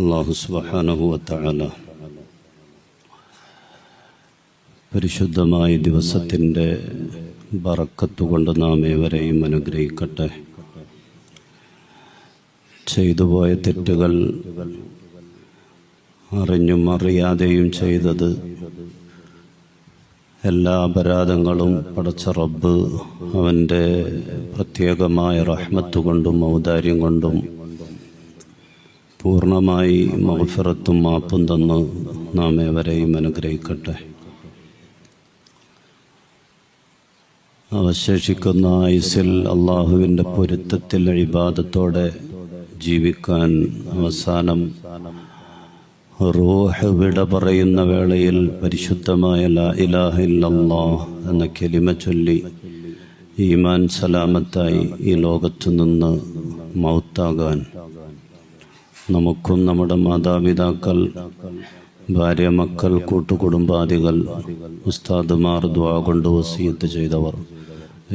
അല്ലാഹു സുബ്ഹാനഹു വ തആല പരിശുദ്ധമായ ദിവസത്തിൻ്റെ ബറക്കത്ത് കൊണ്ട് നാം ഏവരെയും അനുഗ്രഹിക്കട്ടെ. ചെയ്തുപോയ തെറ്റുകൾ അറിഞ്ഞും അറിയാതെയും ചെയ്തത് എല്ലാ അപരാധങ്ങളും പടച്ച റബ്ബ് അവൻ്റെ പ്രത്യേകമായ റഹ്മത്ത് കൊണ്ടും ഔദാര്യം കൊണ്ടും പൂർണ്ണമായി മഗ്ഫിറത്തും മാപ്പും തന്ന് നാം ഏവരെയും അനുഗ്രഹിക്കട്ടെ. അവശേഷിക്കുന്ന ആയുസ്സിൽ അള്ളാഹുവിൻ്റെ പൊരുത്തത്തിൽ ഇബാദത്തോടെ ജീവിക്കാൻ അവസാനം റൂഹ് വിട പറയുന്ന വേളയിൽ പരിശുദ്ധമായ ലാ ഇലാഹ ഇല്ലല്ലാഹ് എന്ന കലിമ ചൊല്ലി ഈമാൻ സലാമത്തായി ഈ ലോകത്തു നിന്ന് മൗത്താകാൻ നമുക്കും നമ്മുടെ മാതാപിതാക്കൾ, ഭാര്യ, മക്കൾ, കൂട്ടുകുടുംബാദികൾ, ഉസ്താദുമാർ, ദുആ കൊണ്ട് വസിയത്ത് ചെയ്തവർ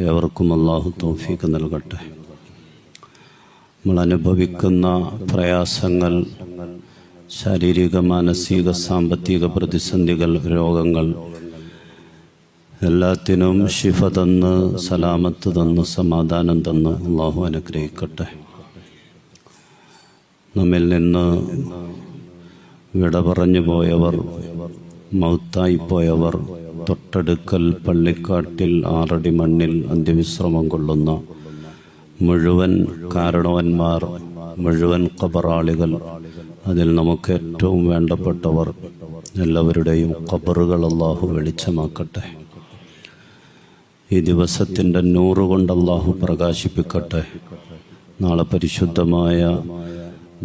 ഏവർക്കും അല്ലാഹു തൗഫീഖ് നൽകട്ടെ. നമ്മൾ അനുഭവിക്കുന്ന പ്രയാസങ്ങൾ, ശാരീരിക, മാനസിക, സാമ്പത്തിക പ്രതിസന്ധികൾ, രോഗങ്ങൾ എല്ലാത്തിനും ശിഫ തന്ന് സലാമത്ത് തന്ന് സമാധാനം തന്ന് അല്ലാഹു അനുഗ്രഹിക്കട്ടെ. നമ്മിൽ നിന്ന് വിട പറഞ്ഞു പോയവർ, മൗത്തായിപ്പോയവർ, തൊട്ടടുക്കൽ പള്ളിക്കാട്ടിൽ 6 അടി മണ്ണിൽ അന്ത്യവിശ്രമം കൊള്ളുന്ന മുഴുവൻ കാരണവന്മാർ, മുഴുവൻ ഖബറാളികൾ, അതിൽ നമുക്ക് ഏറ്റവും വേണ്ടപ്പെട്ടവർ എല്ലാവരുടെയും ഖബറുകൾ അല്ലാഹു വെളിച്ചമാക്കട്ടെ. ഈ ദിവസത്തിൻ്റെ നൂറ് കൊണ്ട് അല്ലാഹു പ്രകാശിപ്പിക്കട്ടെ. നാളെ പരിശുദ്ധമായ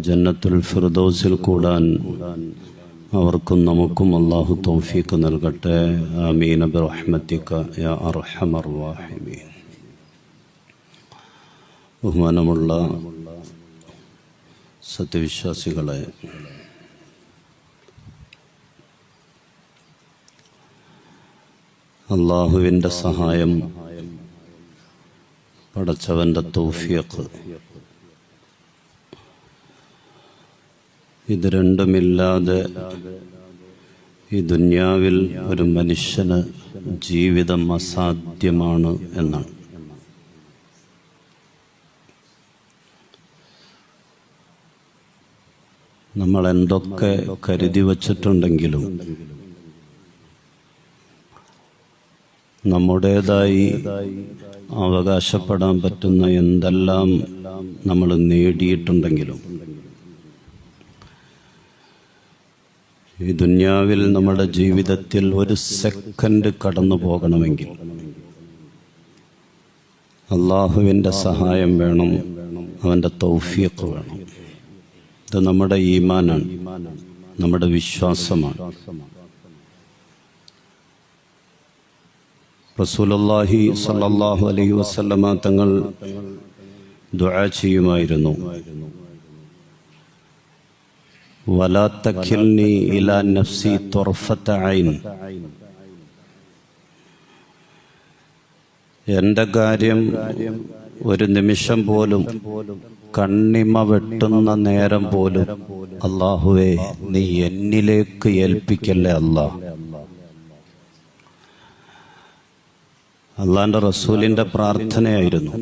ജന്നത്തുൽ ഫിർദൗസിൽ കൂടാൻ അവർക്കും നമുക്കും അല്ലാഹു തൗഫീഖ് നൽകട്ടെ. ആമീൻ ബിറഹ്മതിക യാ അർഹമർ റഹീമീൻ. ബഹുമാനമുള്ള സത്യവിശ്വാസികളെ, അല്ലാഹുവിൻ്റെ സഹായം, പടച്ചവൻ്റെ തൗഫീഖ്, ഇത് രണ്ടുമില്ലാതെ ഈ ദുനിയാവിൽ ഒരു മനുഷ്യന് ജീവിതം അസാധ്യമാണ് എന്നാണ്. നമ്മൾ എന്തൊക്കെ കരുതി വച്ചിട്ടുണ്ടെങ്കിലും നമ്മുടേതായി അവകാശപ്പെടാൻ പറ്റുന്ന എന്തെല്ലാം നമ്മൾ നേടിയിട്ടുണ്ടെങ്കിലും ഈ ദുനിയാവിൽ നമ്മുടെ ജീവിതത്തിൽ ഒരു സെക്കൻഡ് കടന്നു പോകണമെങ്കിൽ അള്ളാഹുവിൻ്റെ സഹായം വേണം, അവൻ്റെ തൗഫീഖ് വേണം. ഇത് നമ്മുടെ ഈമാനാണ്, നമ്മുടെ വിശ്വാസമാണ്. റസൂലുള്ളാഹി സ്വല്ലല്ലാഹു അലൈഹി വസല്ലമ തങ്ങൾ ദുആ ചെയ്യുമായിരുന്നു, വലാ തഖിൽനി ഇലാ നഫ്സി തുർഫത ഐൻ. എൻ്റെ കാര്യം ഒരു നിമിഷം പോലും, കണ്ണിമ വെട്ടുന്ന നേരം പോലും അല്ലാഹുവേ നീ എന്നിലേക്ക് ഏൽപ്പിക്കല്ലേ അല്ലാഹ്. അള്ളാന്റെ റസൂലിന്റെ പ്രാർത്ഥനയായിരുന്നു,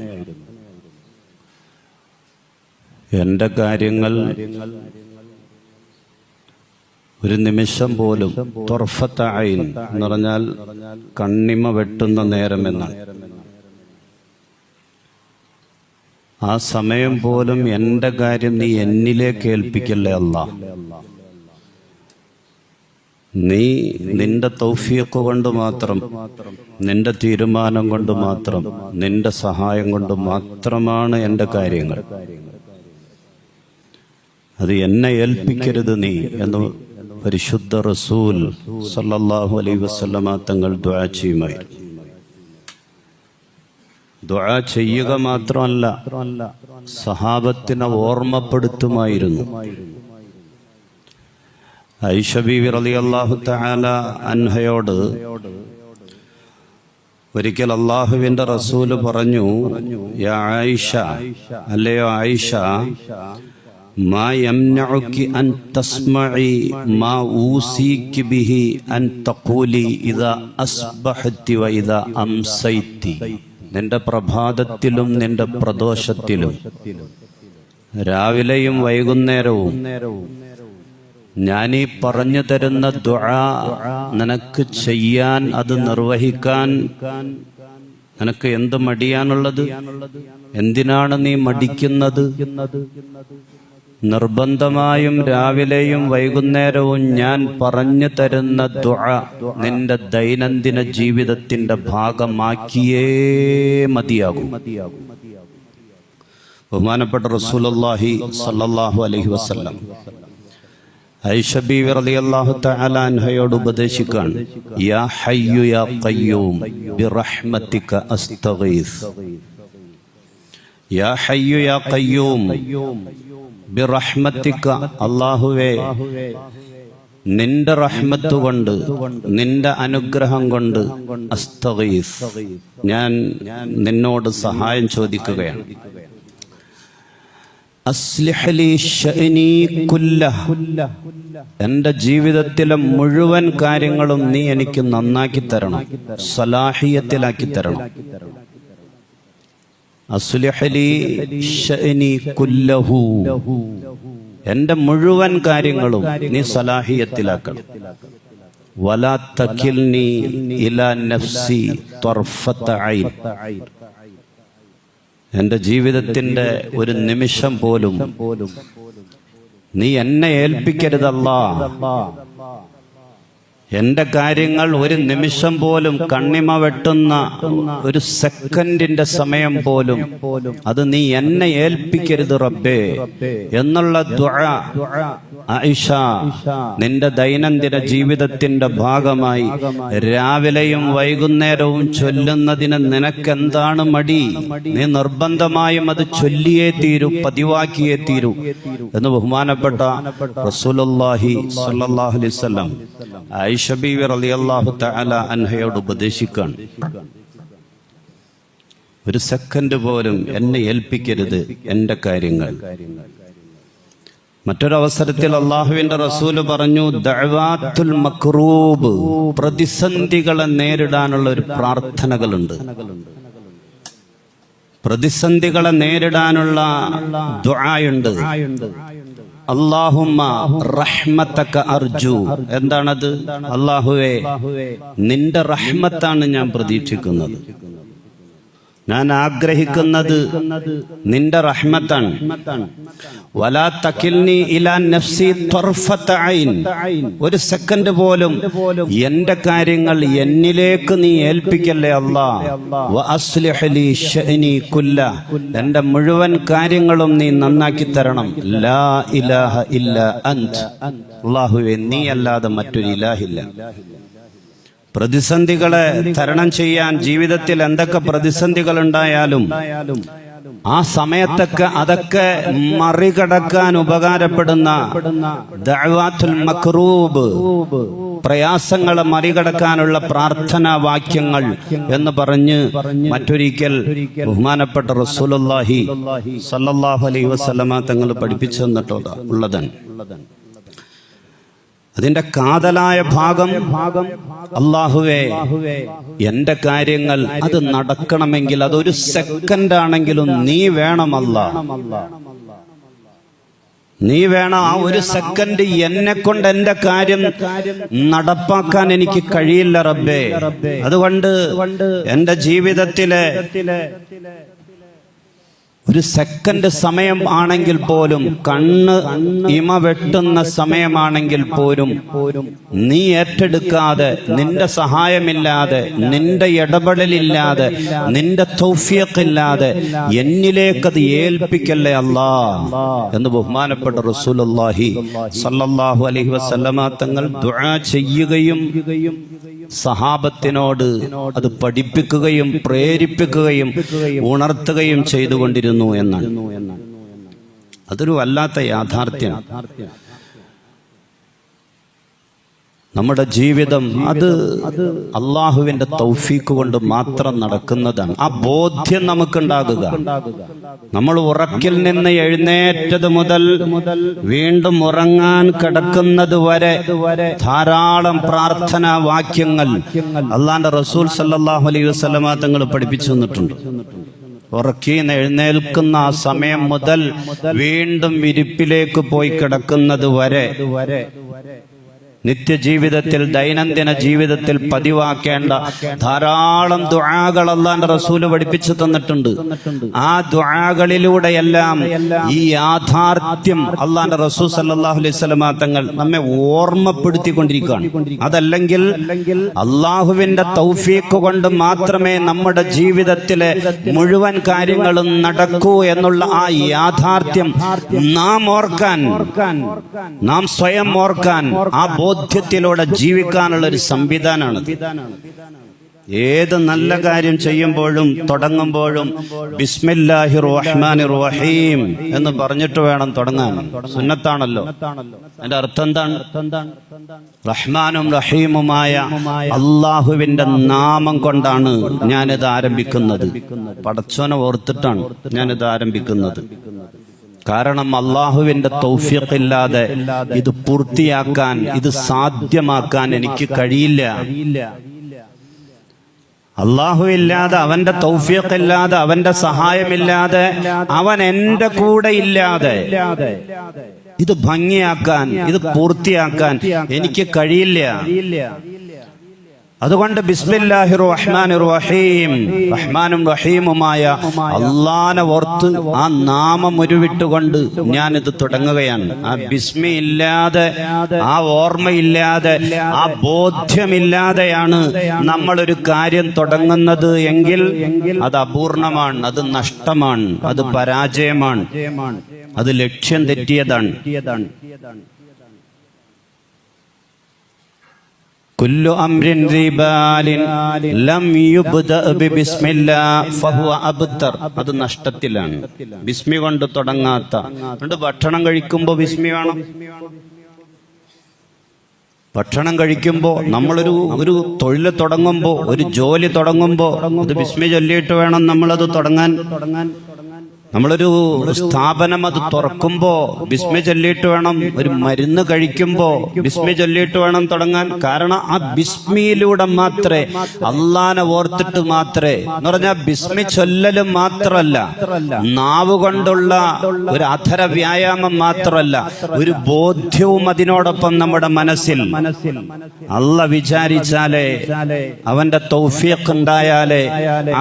എൻ്റെ കാര്യങ്ങൾ ഒരു നിമിഷം പോലും, തുർഫത ഐൻ എന്ന് പറഞ്ഞാൽ കണ്ണിമ വെട്ടുന്ന നേരം എന്നാണ്, ആ സമയം പോലും എൻ്റെ കാര്യം നീ എന്നിലേക്ക് ഏൽപ്പിക്കല്ലേ അല്ലാഹ്. നീ നിന്റെ തൗഫീഖ് കൊണ്ട് മാത്രം, നിന്റെ തീരുമാനം കൊണ്ട് മാത്രം, നിന്റെ സഹായം കൊണ്ട് മാത്രമാണ് എൻ്റെ കാര്യങ്ങൾ, അത് എന്നെ ഏൽപ്പിക്കരുത് നീ എന്ന് പരിശുദ്ധ റസൂൽ സല്ലല്ലാഹു അലൈഹി വസല്ലമ തങ്ങൾ ദുആ ചെയ്യുമായിരുന്നു. ദുആ ചെയ്യുക മാത്രമല്ല, സഹാബത്തിനെ ഓർമ്മപ്പെടുത്തുമായിരുന്നു. ആയിഷ ബീവി റളിയല്ലാഹു തആല അൻഹയോട് ഒരിക്കൽ അള്ളാഹുവിന്റെ റസൂല് പറഞ്ഞു, യാ ആയിഷ, അല്ലയോ ആയിഷ, മാ യംനഉകി അൻ തസ്മഇ മാ ഊസികി ബിഹി അൻ തഖൂലി ഇദാ അസ്ബഹതി വ ഇദാ അംസൈതി. നിന്റെ പ്രഭാതത്തിലും നിന്റെ പ്രദോഷത്തിലും, രാവിലെയും വൈകുന്നേരവും ഞാനീ പറഞ്ഞു തരുന്ന ദുആ നിനക്ക് ചെയ്യാൻ, അത് നിർവഹിക്കാൻ നിനക്ക് എന്ത് മടിയാനുള്ളത്? എന്തിനാണ് നീ മടിക്കുന്നത്? നിർബന്ധമായും രാവിലെയും വൈകുന്നേരവും ഞാൻ പറഞ്ഞു തരുന്ന ദുആ നിന്റെ ദൈനംദിന ജീവിതത്തിന്റെ ഭാഗമാക്കിയേ മതിയാകും. ബഹുമാനപ്പെട്ട റസൂലുള്ളാഹി സ്വല്ലല്ലാഹു അലൈഹി വസല്ലം ആയിഷ ബീവി റളിയല്ലാഹു തആല അൻഹയോട് ഉപദേശിക്കാൻ, യാ ഹയ്യു യാ ഖയ്യൂം ബിറഹ്മതിക അസ്തഗീസ്. യാ ഹയ്യു യാ ഖയ്യൂം ബിറഹ്മതിക, അല്ലാഹുവേ നിന്റെ റഹ്മത്ത് കൊണ്ട്, നിന്റെ അനുഗ്രഹം കൊണ്ട്, അസ്തഗീസ്, ഞാൻ നിന്നോട് സഹായം ചോദിക്കുകയാണ്. അസ്ലിഹ് ലീ ശഅനി കുല്ലഹ്, എന്റെ ജീവിതത്തിലെ മുഴുവൻ കാര്യങ്ങളും നീ എനിക്ക് നന്നാക്കി തരണം, സലാഹിയത്തിലാക്കി തരണം. അസ്ലിഹ് ലീ ശഅനി കുല്ലഹു, എന്റെ മുഴുവൻ കാര്യങ്ങളും നീ സലാഹിയത്തിലാക്കണം. വലാ തകിൽനി ഇലാ നഫ്സി ത്വർഫത ഐൻ, എന്റെ ജീവിതത്തിന്റെ ഒരു നിമിഷം പോലും നീ എന്നെ ഏൽപ്പിക്കരുതല്ലാ. എന്റെ കാര്യങ്ങൾ ഒരു നിമിഷം പോലും, കണ്ണിമ വെട്ടുന്ന ഒരു സെക്കൻഡിന്റെ സമയം പോലും അത് നീ എന്നെ ഏൽപ്പിക്കരുത് റബ്ബേ എന്നുള്ള ദുആ ആയിഷ നിന്റെ ദൈനംദിന ജീവിതത്തിന്റെ ഭാഗമായി രാവിലെയും വൈകുന്നേരവും ചൊല്ലുന്നതിന് നിനക്കെന്താണ് മടി? നീ നിർബന്ധമായും അത് ചൊല്ലിയേ തീരൂ, പതിവാക്കിയേ തീരൂ എന്ന് ബഹുമാനപ്പെട്ട റസൂലുള്ളാഹി സ്വല്ലല്ലാഹു അലൈഹി വസല്ലം ആയിഷ ബീവി റളിയല്ലാഹു തആല അൻഹയോട് ഉപദേശിക്കാൻ, ഒരു സെക്കൻഡ് പോലും എന്നെ ഏൽപ്പിക്കരുത് എന്റെ കാര്യങ്ങൾ. മറ്റൊരവസരത്തിൽ അള്ളാഹുവിന്റെ റസൂല് പറഞ്ഞു, ദഅവാത്തുൽ മക്റൂബ്, പ്രതിസന്ധികളെ നേരിടാനുള്ള ഒരു പ്രാർത്ഥനകളുണ്ട്. പ്രതിസന്ധികളെ നേരിടാനുള്ള ദുആയുണ്ട്. അല്ലാഹുമ്മ റഹ്മതക അർജു, എന്താണത്? അല്ലാഹുവേ നിന്റെ റഹ്മത്താണ് ഞാൻ പ്രതീക്ഷിക്കുന്നത്, ഞാൻ ആഗ്രഹിക്കുന്നത് നിന്റെ റഹ്മത്താണ്. വലാ തകിൽനി ഇലാ നഫ്സി ത്വർഫത ഐൻ, ഒരു സെക്കൻഡ് പോലും എന്റെ കാര്യങ്ങൾ എന്നിലേക്ക് നീ ഏൽപ്പിക്കല്ലേ അല്ലാ. വ അസ്ലിഹ് ലീ ശഅനി കുല്ല, എന്റെ മുഴുവൻ കാര്യങ്ങളും നീ നന്നാക്കി തരണം. ലാ ഇലാഹ ഇല്ലാ അൻത്, അല്ലാഹുവേ നീ അല്ലാതെ മറ്റൊരു ഇലാഹില്ല. പ്രതിസന്ധികളെ തരണം ചെയ്യാൻ ജീവിതത്തിൽ എന്തൊക്കെ പ്രതിസന്ധികൾ ഉണ്ടായാലും ആ സമയത്തൊക്കെ അതൊക്കെ മറികടക്കാൻ ഉപകാരപ്പെടുന്ന ദഅവാത്തുൽ മക്റൂബ്, പ്രയാസങ്ങളെ മറികടക്കാനുള്ള പ്രാർത്ഥനാ വാക്യങ്ങൾ എന്ന് പറഞ്ഞ് മറ്റൊരിക്കൽ ബഹുമാനപ്പെട്ട റസൂലുള്ളാഹി സ്വല്ലല്ലാഹു അലൈഹി വസല്ലമ തങ്ങൾ പഠിപ്പിച്ചു തന്നിട്ടുള്ളതാണ്. അതിന്റെ കാതലായ ഭാഗം, അല്ലാഹുവേ എന്റെ കാര്യങ്ങൾ അത് നടക്കണമെങ്കിൽ അതൊരു സെക്കൻഡ് ആണെങ്കിലും നീ വേണം അല്ലാ, നീ വേണം. ആ ഒരു സെക്കൻഡ് എന്നെ കൊണ്ട് എന്റെ കാര്യം നടപ്പാക്കാൻ എനിക്ക് കഴിയില്ല റബ്ബേ. അതുകൊണ്ട് എന്റെ ജീവിതത്തിലെ ഒരു സെക്കൻഡ് സമയം ആണെങ്കിൽ പോലും, കണ്ണ് ഇമ വെട്ടുന്ന സമയമാണെങ്കിൽ പോലും നീ ഏറ്റെടുക്കാതെ, നിന്റെ സഹായമില്ലാതെ, നിന്റെ ഇടപെടലില്ലാതെ, നിന്റെ തൗഫീഖില്ലാതെ എന്നിലേക്കത് ഏൽപ്പിക്കല്ലേ അല്ലാ എന്ന് ബഹുമാനപ്പെട്ട റസൂലുള്ളാഹി സ്വല്ലല്ലാഹു അലൈഹി വസല്ലമ തങ്ങൾ ദുആ ചെയ്യുകയും സഹാബത്തിനോട് അത് പഠിപ്പിക്കുകയും പ്രേരിപ്പിക്കുകയും ഉണർത്തുകയും ചെയ്തുകൊണ്ടിരുന്നു എന്നാണ്. അതൊരു വല്ലാത്ത യാഥാർത്ഥ്യം. നമ്മുടെ ജീവിതം അത് അള്ളാഹുവിന്റെ തൗഫീക്ക് കൊണ്ട് മാത്രം നടക്കുന്നതാണ്. ആ ബോധ്യം നമുക്കുണ്ടാകുക. നമ്മൾ ഉറക്കിൽ നിന്ന് എഴുന്നേറ്റത് മുതൽ വീണ്ടും ഉറങ്ങാൻ കിടക്കുന്നത് വരെ ധാരാളം പ്രാർത്ഥനാ വാക്യങ്ങൾ അള്ളാന്റെ റസൂൽ സല്ലല്ലാഹു അലൈഹി വസല്ലമ തങ്ങൾ പഠിപ്പിച്ചു തന്നിട്ടുണ്ട്. ഉറക്കീന്ന് എഴുന്നേൽക്കുന്ന ആ സമയം മുതൽ വീണ്ടും വിരിപ്പിലേക്ക് പോയി കിടക്കുന്നത് വരെ നിത്യജീവിതത്തിൽ, ദൈനംദിന ജീവിതത്തിൽ പതിവാക്കേണ്ട ധാരാളം ദുആകൾ അല്ലാഹുവിന്റെ റസൂൽ പഠിപ്പിച്ചു തന്നിട്ടുണ്ട്. ആ ദുആകളിലൂടെയെല്ലാം ഈ യാഥാർത്ഥ്യം അല്ലാഹുവിന്റെ റസൂൽ സല്ലല്ലാഹു അലൈഹി വസല്ലമ തങ്ങൾ നമ്മെ ഓർമ്മപ്പെടുത്തിക്കൊണ്ടിരിക്കുകയാണ്. അതല്ലെങ്കിൽ അള്ളാഹുവിന്റെ തൗഫീഖ് കൊണ്ട് മാത്രമേ നമ്മുടെ ജീവിതത്തിലെ മുഴുവൻ കാര്യങ്ങളും നടക്കൂ എന്നുള്ള ആ യാഥാർത്ഥ്യം നാം ഓർക്കാൻ, നാം സ്വയം ഓർക്കാൻ, ആ ബോധ്യത്തിലൂടെ ജീവിക്കാനുള്ള ഒരു സംവിധാനമാണ്. ഏത് നല്ല കാര്യം ചെയ്യുമ്പോഴും തുടങ്ങുമ്പോഴും ബിസ്മില്ലാഹിർ റഹ്മാനിർ റഹീം എന്ന് പറഞ്ഞിട്ട് വേണം തുടങ്ങാൻ. സുന്നത്താണല്ലോ. അതിന്റെ അർത്ഥം എന്താണ്? റഹ്മാനും റഹീമുമായ അള്ളാഹുവിന്റെ നാമം കൊണ്ടാണ് ഞാനിത് ആരംഭിക്കുന്നത്. പടച്ചോനെ ഓർത്തിട്ടാണ് ഞാനിത് ആരംഭിക്കുന്നത്. കാരണം അള്ളാഹുവിന്റെ തൗഫീഖ് ഇല്ലാതെ ഇത് പൂർത്തിയാക്കാൻ, ഇത് സാധ്യമാക്കാൻ എനിക്ക് കഴിയില്ല. അള്ളാഹു ഇല്ലാതെ, അവന്റെ തൗഫീഖ് ഇല്ലാതെ, അവന്റെ സഹായമില്ലാതെ, അവൻ എന്റെ കൂടെ ഇല്ലാതെ ഇത് ഭംഗിയാക്കാൻ, ഇത് പൂർത്തിയാക്കാൻ എനിക്ക് കഴിയില്ല. അതുകൊണ്ട് ബിസ്മില്ലാഹിർ റഹ്മാനിർ റഹീം, റഹ്മാനും റഹീമുമായ അള്ളാനെ ഓർത്ത് ആ നാമം ഉരുവിട്ടുകൊണ്ട് ഞാനിത് തുടങ്ങുകയാണ്. ആ ബിസ്മി ഇല്ലാതെ, ആ ഓർമ്മയില്ലാതെ, ആ ബോധ്യമില്ലാതെയാണ് നമ്മളൊരു കാര്യം തുടങ്ങുന്നത് എങ്കിൽ അത് അപൂർണമാണ്, അത് നഷ്ടമാണ്, അത് പരാജയമാണ്, അത് ലക്ഷ്യം തെറ്റിയതാണ്. കുല്ലു അംരിൻ റിബാലിൻ ലം യുബ്ദഅ ബിസ്മില്ലാഹ് ഫഹുവ അബ്തർ, അത് നഷ്ടത്തിലാണ്. ബിസ്മി കൊണ്ട് തുടങ്ങാത്ത. അതുകൊണ്ട് ഭക്ഷണം കഴിക്കുമ്പോൾ ബിസ്മി വേണം. ഭക്ഷണം കഴിക്കുമ്പോൾ നമ്മളൊരു തൊഴിൽ തുടങ്ങുമ്പോൾ, ഒരു ജോലി തുടങ്ങുമ്പോൾ അത് ബിസ്മി ചൊല്ലിയിട്ട് വേണം നമ്മളത് തുടങ്ങാൻ. നമ്മളൊരു സ്ഥാപനം അത് തുറക്കുമ്പോ ബിസ്മി ചൊല്ലിയിട്ട് വേണം. ഒരു മരുന്ന് കഴിക്കുമ്പോ ബിസ്മി ചൊല്ലിയിട്ട് വേണം തുടങ്ങാൻ. കാരണം ആ ബിസ്മിയിലൂടെ മാത്രമേ, അള്ളാനെ ഓർത്തിട്ട് മാത്രമേ, എന്ന് പറഞ്ഞാൽ ബിസ്മി ചൊല്ലലും മാത്രമല്ല, നാവ് കൊണ്ടുള്ള ഒരു അധര വ്യായാമം മാത്രമല്ല, ഒരു ബോധ്യവും അതിനോടൊപ്പം നമ്മുടെ മനസ്സിൽ. അള്ളാഹ് വിചാരിച്ചാലേ, അവന്റെ തൗഫീഖ് ഉണ്ടായാലേ,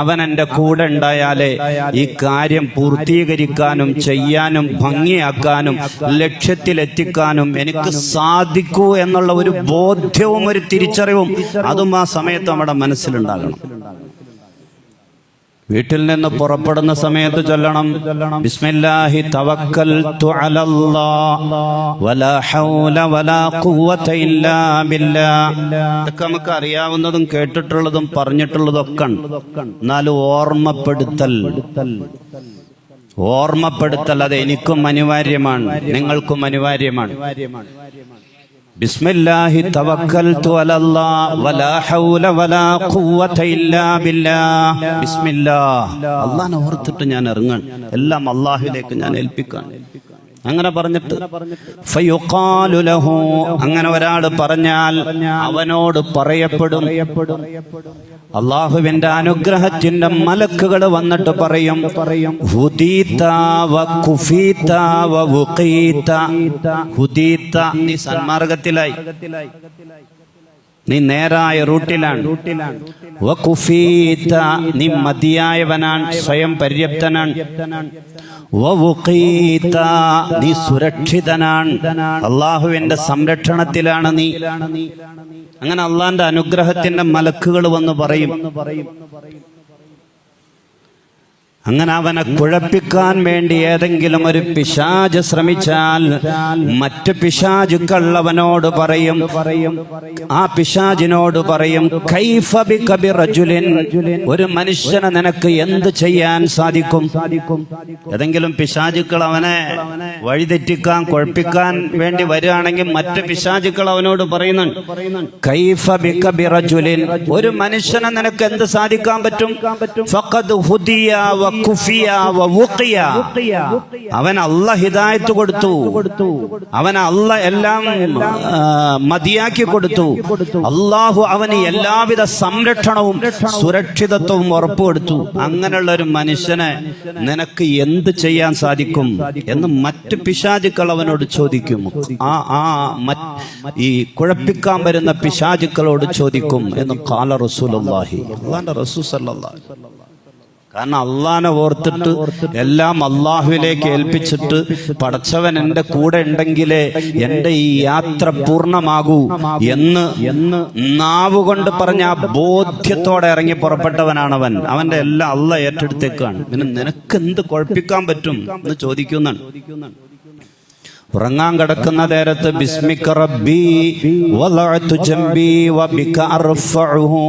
അവൻ എന്റെ കൂടെ ഉണ്ടായാലേ ഈ കാര്യം പൂർത്തീകരിക്കാനും ചെയ്യാനും ഭംഗിയാക്കാനും ലക്ഷ്യത്തിലെത്തിക്കാനും എനിക്ക് സാധിക്കൂ എന്നുള്ള ഒരു ബോധ്യവും ഒരു തിരിച്ചറിവും അതും ആ സമയത്ത് നമ്മുടെ മനസ്സിലുണ്ടാകണം. വീട്ടിൽ നിന്ന് പുറപ്പെടുന്ന സമയത്ത് ചൊല്ലണം ബിസ്മില്ലാഹി തവക്കൽതു അലല്ലാഹ് വലാ ഹൗല വലാ ഖുവത ഇല്ലാ ബില്ലാഹ്. ഇതൊക്കെ നമുക്ക് അറിയാവുന്നതും കേട്ടിട്ടുള്ളതും പറഞ്ഞിട്ടുള്ളതും ഒക്കെ ഉണ്ട്. എന്നാലും ഓർമ്മപ്പെടുത്തൽ അത് എനിക്കും അനിവാര്യമാണ്, നിങ്ങൾക്കും അനിവാര്യമാണ്. ബിസ്മില്ലാഹി തവക്കൽതു അലല്ലാഹ് വലാ ഹൗല വലാ ഖുവത ഇല്ലാ ബില്ലാഹ്. ബിസ്മില്ലാഹ്, അല്ലാഹനെ ഓർത്തിട്ട് ഞാൻ ഇറങ്ങാൻ, എല്ലാം അല്ലാഹുവിലേക്ക് ഞാൻ ഏൽപ്പിക്കാൻ. അങ്ങനെ പറഞ്ഞിട്ട് ഫയുഖാലു ലഹു, അങ്ങനെ ഒരാൾ പറഞ്ഞാൽ അവനോട് പറയപ്പെടും, അള്ളാഹുവിന്റെ അനുഗ്രഹത്തിന്റെ മലക്കുകൾ വന്നിട്ട് പറയും, ഹുദീത വ കുഫീത വ വുഖീത. ഹുദീത, നീ സന്മാർഗത്തിലായി, നീ നേരായ റൂട്ടിലാണ്. വ കുഫീത, നീ മതിയായവനാണ്, സ്വയം പര്യാപ്തനാണ്. വ വുഖീത, നീ സുരക്ഷിതനാണ്, അള്ളാഹുവിന്റെ സംരക്ഷണത്തിലാണ് നീ. അങ്ങനെ അള്ളാന്റെ അനുഗ്രഹത്തിന്റെ മലക്കുകൾ വന്ന് പറയും. അങ്ങനെ അവനെ കുഴപ്പിക്കാൻ വേണ്ടി ഏതെങ്കിലും ഒരു പിശാച് ശ്രമിച്ചാൽ മറ്റ് പിശാചുക്കൾ അവനോട് പറയും, ആ പിശാചിനോട് പറയും, കൈഫ ബിക ബിറജുലിൻ, ഒരു മനുഷ്യനെ നിനക്ക് എന്ത് ചെയ്യാൻ സാധിക്കും? ഏതെങ്കിലും പിശാചുക്കൾ അവനെ വഴിതെറ്റിക്കാൻ കുഴപ്പിക്കാൻ വേണ്ടി വരികയാണെങ്കിൽ മറ്റ് പിശാചുക്കൾ അവനോട് പറയുന്നുണ്ട്, കൈഫ ബിക ബിറജുലിൻ, ഒരു മനുഷ്യനെ നിനക്ക് എന്ത് സാധിക്കാൻ പറ്റും? ഫഖദ് ഹുദിയ വ കുഫിയ വ വുഖിയ, അവൻ അല്ലാഹ് ഹിദായത്ത് കൊടുത്തു, അവൻ അല്ലാഹ് എല്ലാം മതിയാക്കി കൊടുത്തു, അല്ലാഹു അവന് എല്ലാവിധ സംരക്ഷണവും സുരക്ഷിതത്വവും ഉറപ്പുകൊടുത്തു. അങ്ങനെയുള്ള ഒരു മനുഷ്യനെ നിനക്ക് എന്ത് ചെയ്യാൻ സാധിക്കും എന്ന് മറ്റ് പിശാചുക്കൾ അവനോട് ചോദിക്കും. ഈ കുഴപ്പിക്കാൻ വരുന്ന പിശാചുക്കളോട് ചോദിക്കും എന്ന് ഖാല റസൂലുള്ളാഹി, അല്ലാഹുവിന്റെ റസൂൽ സല്ലല്ലാഹു അലൈഹി വസല്ലം. കാരണം അള്ളാനെ ഓർത്തിട്ട് എല്ലാം അള്ളാഹുവിലേക്ക് ഏൽപ്പിച്ചിട്ട് പടച്ചവൻ എൻ്റെ കൂടെ ഉണ്ടെങ്കിലേ എൻ്റെ ഈ യാത്ര പൂർണ്ണമാകൂ എന്ന് നാവുകൊണ്ട് പറഞ്ഞ ആ ബോധ്യത്തോടെ ഇറങ്ങി പുറപ്പെട്ടവനാണവൻ. അവന്റെ എല്ലാം അള്ളാഹ് ഏറ്റെടുത്തേക്കാണ്. പിന്നെ നിനക്ക് എന്ത് കുഴപ്പിക്കാൻ പറ്റും എന്ന് ചോദിക്കുന്നതാണ്. ഉറങ്ങാൻ കിടക്കുന്ന നേരത്ത് ബിസ്മിക റബ്ബി വളഅതു ജംബി വബിക അർഫഉഹു,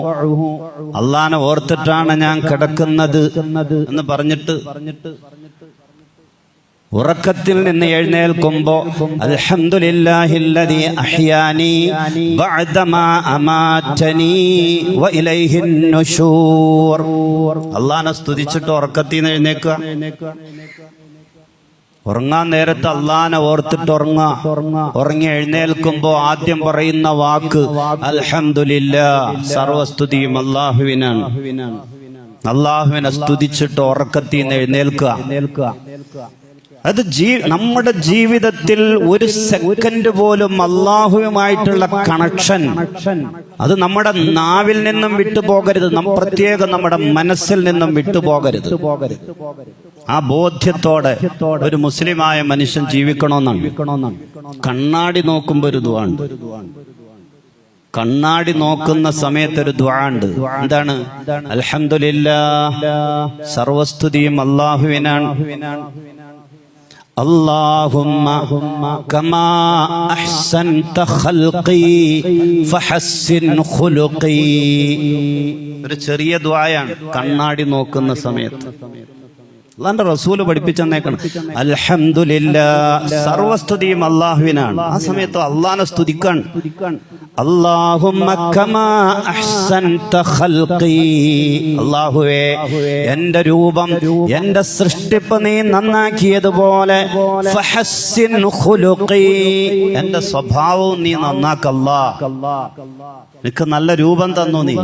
അല്ലാഹനെ ഓർത്തിട്ടാണ് ഞാൻ കിടക്കുന്നത് എന്ന് പറഞ്ഞിട്ട് ഉറക്കത്തിൽ നിന്ന് എഴുന്നേൽക്കുമ്പോ അൽഹംദുലില്ലാഹില്ലദീ അഹ്യാനി ബഅദമാ അമാതനി വഇലൈഹിൻ നുശൂർ, അല്ലാഹനെ സ്തുതിച്ചിട്ട് ഉറക്കത്തിൽ നിന്ന് എഴുന്നേൽക്കുക. ഉറങ്ങാൻ നേരത്ത് അള്ളാനെ ഓർത്തിട്ട് ഉറങ്ങി എഴുന്നേൽക്കുമ്പോ ആദ്യം പറയുന്ന വാക്ക് അൽഹംദുലില്ലാഹ്, സർവസ്തുതിയും അള്ളാഹുവിനാണ്. അള്ളാഹുവിനെ സ്തുതിച്ചിട്ട് ഉറക്കത്തിൽ നിന്ന് എഴുന്നേൽക്കുക. അത് നമ്മുടെ ജീവിതത്തിൽ ഒരു സെക്കൻഡ് പോലും അള്ളാഹുവുമായിട്ടുള്ള കണക്ഷൻ അത് നമ്മുടെ നാവിൽ നിന്നും വിട്ടുപോകരുത്, പ്രത്യേകം നമ്മുടെ മനസ്സിൽ നിന്നും വിട്ടുപോകരുത്. ആ ബോധ്യത്തോടെ ഒരു മുസ്ലിമായ മനുഷ്യൻ ജീവിക്കണമെന്നാണ്. കണ്ണാടി നോക്കുമ്പോ ഒരു ദുആ ഉണ്ട്. കണ്ണാടി നോക്കുന്ന സമയത്തൊരു ദുആ ഉണ്ട്. എന്താണ്? അൽഹംദുലില്ലാഹ്, സർവസ്തുതിയും അല്ലാഹുവിനാണ്. اللهم كما أحسنت خلقي فحسن خلقي. ഒരു ചെറിയ ദുആയാണ് കണ്ണാടി നോക്കുന്ന സമയത്ത്. അല്ലാഹുവിന്റെ റസൂല് പഠിപ്പിച്ചേക്കണം അൽഹംദുലില്ലാഹ്, സർവസ്തുതിയും അല്ലാഹുവിനാണ്. ആ സമയത്ത് അല്ലാഹുവിനെ സ്തുതിക്കാൻ. അല്ലാഹുമ്മ കമാ അഹ്സൻത ഖൽഖി, അല്ലാഹുവേ എൻ്റെ രൂപം, എൻ്റെ സൃഷ്ടിപ്പ് നീ നന്നാക്കിയതുപോലെ ഫഹസ്സിൻ ഖുലുഖി, എൻ്റെ സ്വഭാവവും നീ നന്നാക്കല്ലാ. നിനക്ക് നല്ല രൂപം തന്നു നീ,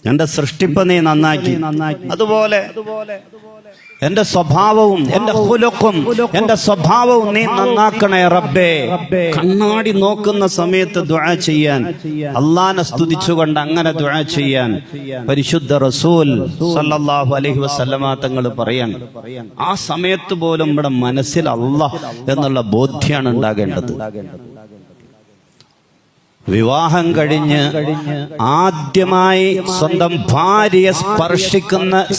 എന്റെ സൃഷ്ടിപ്പ് നീ നന്നാക്കി, അതുപോലെ എന്റെ സ്വഭാവവും എന്റെ ഖുലുഖും എന്റെ സ്വഭാവവും നീ നന്നാക്കണേ റബ്ബേ. കണ്ണാടി നോക്കുന്ന സമയത്ത് ദുആ ചെയ്യാൻ, അല്ലാഹനെ സ്തുതിച്ചുകൊണ്ട് അങ്ങനെ ദുആ ചെയ്യാൻ പരിശുദ്ധ റസൂൽ സല്ലല്ലാഹു അലൈഹി വസല്ലമ തങ്ങൾ പറയാണ്. ആ സമയത്ത് പോലും നമ്മുടെ മനസ്സിൽ അല്ലാഹ് എന്നുള്ള ബോധ്യമാണ് ഉണ്ടാകേണ്ടത്. വിവാഹം കഴിഞ്ഞ് ആദ്യമായി സ്വന്തം ഭാര്യയെ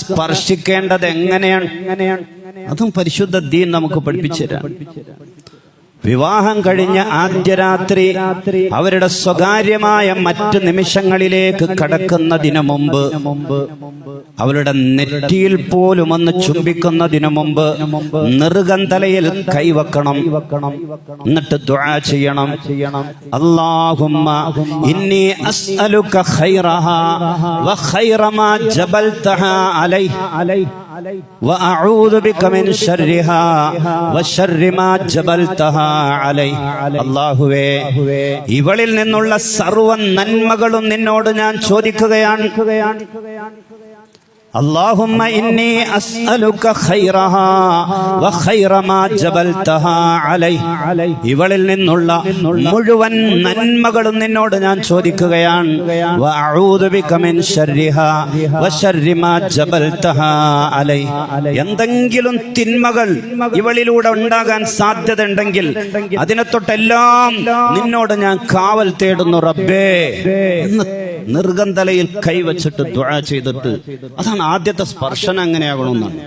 സ്പർശിക്കേണ്ടത് എങ്ങനെയാണ്? അതും പരിശുദ്ധ ദീൻ നമുക്ക് പഠിപ്പിച്ചു തരാം. വിവാഹം കഴിഞ്ഞ ആദ്യ രാത്രി അവരുടെ സ്വകാര്യമായ മറ്റ് നിമിഷങ്ങളിലേക്ക് കടക്കുന്നതിന് മുമ്പ്, അവരുടെ നെറ്റിയിൽ പോലും ഒന്ന് ചുംബിക്കുന്നതിന് മുമ്പ് നെറുകം തലയിൽ കൈവക്കണം. എന്നിട്ട് ദുആ ചെയ്യണം. അല്ലാഹുമ്മ ഇന്നി അസ്അലുക ഖൈറഹാ വ ഖൈറ മാ ജബൽതഹാ അലൈഹി വഅഊദു ബിക മിൻ ശർരിഹാ വശർരി മാ ജബൽതഹാ അലൈഹി. അല്ലാഹുവേ, ഇവളിൽ നിന്നുള്ള സർവ്വ നന്മകളും നിന്നോട് ഞാൻ ചോദിക്കുകയാണ്. اللهم إني أسألك خيرها وخير ما جبلتها عليه. ഇവളിൽ നിന്നുള്ള മുഴുവൻ നന്മകളും നിന്നോട് ഞാൻ ചോദിക്കുകയാണ്. വഅഊദു ബിക മിൻ ശർരിഹാ വശർരി മാ ജബൽതഹാ അലൈഹി. എന്തെങ്കിലും തിന്മകൾ ഇവളിലൂടെ ഉണ്ടാകാൻ സാധ്യതയുണ്ടെങ്കിൽ അതിനെ തൊട്ടെല്ലാം നിന്നോട് ഞാൻ കാവൽ തേടുന്നു റബ്ബേ എന്ന് നിർഗന്ധലയിൽ കൈവച്ചിട്ട് ദുആ ചെയ്തിട്ട്, അതാണ് ആദ്യത്തെ സ്പർശനം. എങ്ങനെയാകണമെന്നാണ്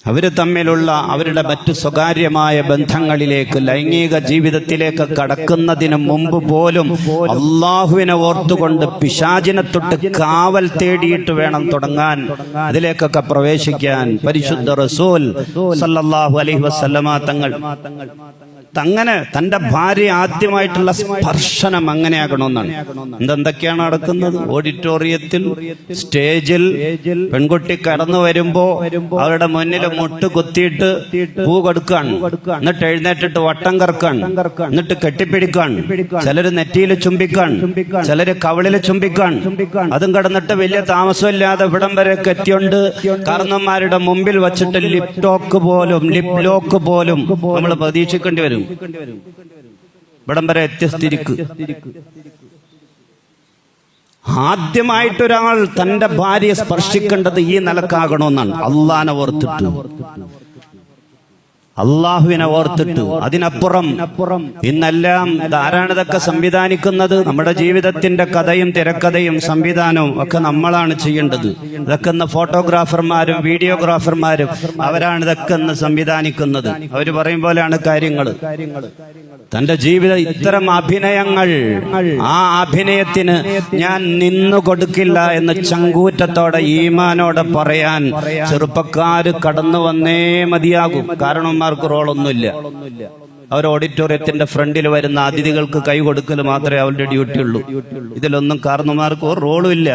അവര് തമ്മിലുള്ള അവരുടെ മറ്റു സ്വകാര്യമായ ബന്ധങ്ങളിലേക്ക്, ലൈംഗിക ജീവിതത്തിലേക്ക് കടക്കുന്നതിന് മുമ്പ് പോലും അള്ളാഹുവിനെ ഓർത്തുകൊണ്ട് പിശാചിനെ തൊട്ട് കാവൽ തേടിയിട്ട് വേണം തുടങ്ങാൻ, അതിലേക്കൊക്കെ പ്രവേശിക്കാൻ. പരിശുദ്ധ റസൂൽ സല്ലല്ലാഹു അലൈഹി വസല്ലമ തങ്ങൾ അങ്ങനെ തന്റെ ഭാര്യ ആദ്യമായിട്ടുള്ള സ്പർശനം അങ്ങനെയാകണമെന്നാണ്. എന്തൊക്കെയാണ് നടക്കുന്നത്? ഓഡിറ്റോറിയത്തിൽ, സ്റ്റേജിൽ പെൺകുട്ടി കടന്നു വരുമ്പോ അവരുടെ മുന്നിൽ മുട്ട് കുത്തിയിട്ട് പൂ കൊടുക്കാണ്, എന്നിട്ട് എഴുന്നേറ്റിട്ട് വട്ടം കറക്കാണ്, എന്നിട്ട് കെട്ടിപ്പിടിക്കാൻ, ചിലര് നെറ്റിയിൽ ചുംബിക്കാൻ, ചിലര് കവിളിൽ ചുംബിക്കാൻ. അതും കടന്നിട്ട് വലിയ താമസമില്ലാതെ ഇവിടം വരെ എത്തിയോണ്ട് കാരണന്മാരുടെ മുമ്പിൽ വച്ചിട്ട് ലിപ് ലോക്ക് പോലും നമ്മൾ പ്രതീക്ഷിക്കേണ്ടി വരും. ഇവിടം വരെ എത്തിയസ്ഥിതിക്ക് ആദ്യമായിട്ടൊരാൾ തന്റെ ഭാര്യയെ സ്പർശിക്കേണ്ടത് ഈ നിലക്കാകണമെന്നാണ്. അള്ളാനെ ഓർത്തിട്ട്, അള്ളാഹുവിനെ ഓർത്തിട്ട്. അതിനപ്പുറം ഇന്നെല്ലാം ആരാണ് ഇതൊക്കെ സംവിധാനിക്കുന്നത്? നമ്മുടെ ജീവിതത്തിന്റെ കഥയും തിരക്കഥയും സംവിധാനവും ഒക്കെ നമ്മളാണ് ചെയ്യേണ്ടത്. ഇതൊക്കെ ഇന്ന് ഫോട്ടോഗ്രാഫർമാരും വീഡിയോഗ്രാഫർമാരും അവരാണ് ഇതൊക്കെ ഇന്ന് സംവിധാനിക്കുന്നത്. അവര് പറയും പോലെയാണ് കാര്യങ്ങൾ. തന്റെ ജീവിതം ഇത്തരം അഭിനയങ്ങൾ, ആ അഭിനയത്തിന് ഞാൻ നിന്നു കൊടുക്കില്ല എന്ന് ചങ്കൂറ്റത്തോടെ ഈമാനോടെ പറയാൻ ചെറുപ്പക്കാര് കടന്നു വന്നേ മതിയാകും. കാരണന്മാർക്ക് റോളൊന്നുമില്ല. അവർ ഓഡിറ്റോറിയത്തിന്റെ ഫ്രണ്ടിൽ വരുന്ന അതിഥികൾക്ക് കൈ കൊടുക്കൽ മാത്രമേ അവരുടെ ഡ്യൂട്ടി ഉള്ളൂ. ഇതിലൊന്നും കാരണന്മാർക്ക് ഒരു റോളും ഇല്ല,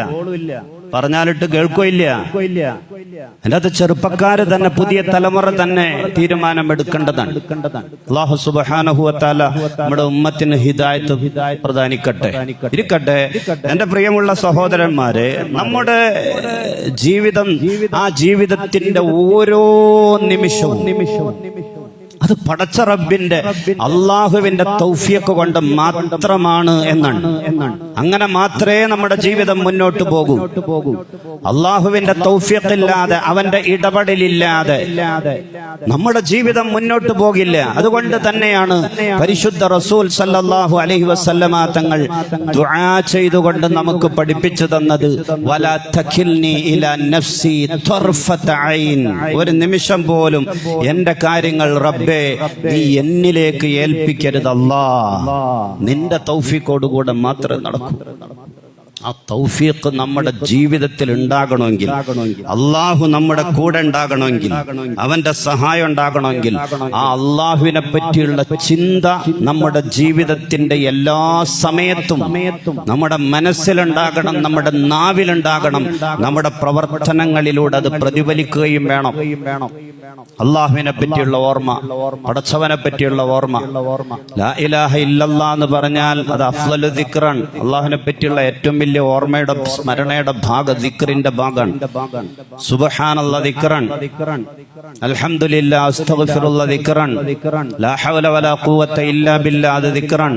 പറഞ്ഞാലിട്ട് കേൾക്കുകയില്ല. അതിൻ്റെ അകത്ത് ചെറുപ്പക്കാര് തന്നെ, പുതിയ തലമുറ തന്നെ തീരുമാനമെടുക്കേണ്ടതാണ്. അല്ലാഹു സുബ്ഹാനഹു വ തആല നമ്മുടെ ഉമ്മത്തിന് ഹിദായത്ത് പ്രദാനിക്കട്ടെ. ഇരിക്കട്ടെ. എന്റെ പ്രിയമുള്ള സഹോദരന്മാരെ, നമ്മുടെ ജീവിതം, ആ ജീവിതത്തിന്റെ ഓരോ നിമിഷവും അത് പടച്ച റബ്ബിന്റെ, അള്ളാഹുവിന്റെ തൗഫീഖ് കൊണ്ട് മാത്രമാണ് എന്നാണ്. അങ്ങനെ മാത്രമേ നമ്മുടെ ജീവിതം മുന്നോട്ട് പോകൂ. അള്ളാഹുവിന്റെ തൗഫീഖ് ഇല്ലാതെ, അവന്റെ ഇടപെടലില്ലാതെ നമ്മുടെ ജീവിതം മുന്നോട്ട് പോകില്ല. അതുകൊണ്ട് തന്നെയാണ് പരിശുദ്ധ റസൂൽ സല്ലല്ലാഹു അലൈഹി വസല്ലമ തങ്ങൾ ദുആ ചെയ്തുകൊണ്ട് നമുക്ക് പഠിപ്പിച്ചു തന്നത്, വലാ തകിൽനി ഇലാ നഫ്സി തർഫത ഐൻ. ഒരു നിമിഷം പോലും എന്റെ കാര്യങ്ങൾ റബ്ബേ നീ എന്നിലേക്ക് ഏൽപ്പിക്കരുത്. അല്ലാഹ് നിന്റെ തൗഫീഖോടുകൂടെ മാത്രമേ നടക്കൂ. ആ തൗഫീഖ് നമ്മുടെ ജീവിതത്തിൽ ഉണ്ടാകണമെങ്കിൽ, അള്ളാഹു നമ്മുടെ കൂടെ ഉണ്ടാകണമെങ്കിൽ, അവന്റെ സഹായം ഉണ്ടാകണമെങ്കിൽ, ആ അള്ളാഹുവിനെ പറ്റിയുള്ള ചിന്ത നമ്മുടെ ജീവിതത്തിന്റെ എല്ലാ സമയത്തും നമ്മുടെ മനസ്സിലുണ്ടാകണം, നമ്മുടെ നാവിലുണ്ടാകണം, നമ്മുടെ പ്രവർത്തനങ്ങളിലൂടെ അത് പ്രതിഫലിക്കുകയും വേണം. അള്ളാഹുവിനെ പറ്റിയുള്ള ഓർമ്മ, പടച്ചവനെ പറ്റിയുള്ള ഓർമ്മ. ലാ ഇലാഹ ഇല്ലല്ലാഹ് എന്ന് പറഞ്ഞാൽ അത് അഫ്ളലു ദിക്റാൻ. അള്ളാഹുവിനെ പറ്റിയുള്ള ഏറ്റവും വലിയ ഓർമ്മയുടെ, സ്മരണയുടെ ഭാഗം ദിക്റിന്റെ ഭാഗമാണ്. സുബ്ഹാനല്ലാഹ് ദിക്റാൻ, അൽഹംദുലില്ലാഹ് അസ്തഗ്ഫിറുല്ലാഹ് ദിക്റാൻ, ലാ ഹൗല വലാ ഖുവത ഇല്ലാ ബില്ലാഹ് അത് ദിക്റാൻ.